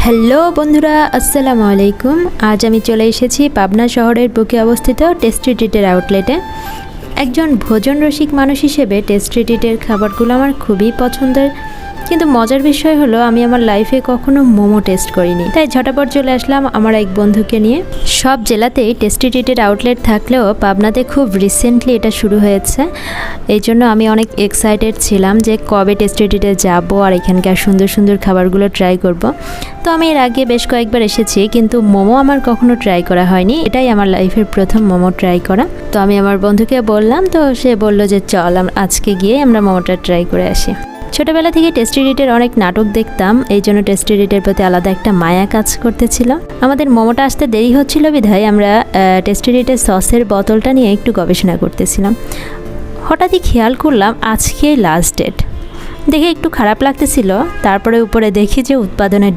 Hello বন্ধুরা, আসসালামু আলাইকুম। আজ আমি চলে এসেছি পাবনা শহরের বুকে অবস্থিত টেস্টি ট্রিটের আউটলেটে। একজন ভোজন রসিক মানুষ হিসেবে টেস্টি ট্রিটের খাবারগুলো আমার খুবই পছন্দের, কিন্তু মজার বিষয় হলো আমি আমার লাইফে কখনো মোমো টেস্ট করিনি। তাই ঝটাপট চলে আসলাম আমার এক বন্ধুকে নিয়ে। সব জেলাতেই টেস্টি ট্রিটের আউটলেট থাকলেও পাবনাতে খুব রিসেন্টলি এটা শুরু হয়েছে। এই জন্য আমি অনেক এক্সাইটেড ছিলাম যে কবে টেস্টি ট্রিটে যাবো আর এখানকার সুন্দর সুন্দর খাবারগুলো ট্রাই করব। তো আমি এর আগে বেশ কয়েকবার এসেছি, কিন্তু মোমো আমার কখনো ট্রাই করা হয়নি। এটাই আমার লাইফের প্রথম মোমো ট্রাই করা। তো আমি আমার বন্ধুকে বললাম, তো সে বলল যে চল আজকে গিয়ে আমরা মোমোটা ট্রাই করে আসি। ছোটবেলা থেকে টেস্টি ট্রিটের অনেক নাটক দেখতাম, এই জন্য টেস্টি ট্রিটের প্রতি আলাদা একটা মায়া কাজ করতেছিল। আমাদের মোমোটা আসতে দেরি হচ্ছিল বিধায় আমরা টেস্টি ট্রিটের সসের বোতলটা নিয়ে একটু গবেষণা করতেছিলাম। হঠাৎই খেয়াল করলাম আজকেই লাস্ট ডেট। দেখে একটু খারাপ লাগতেছিল। তারপরে উপরে দেখি যে উৎপাদনের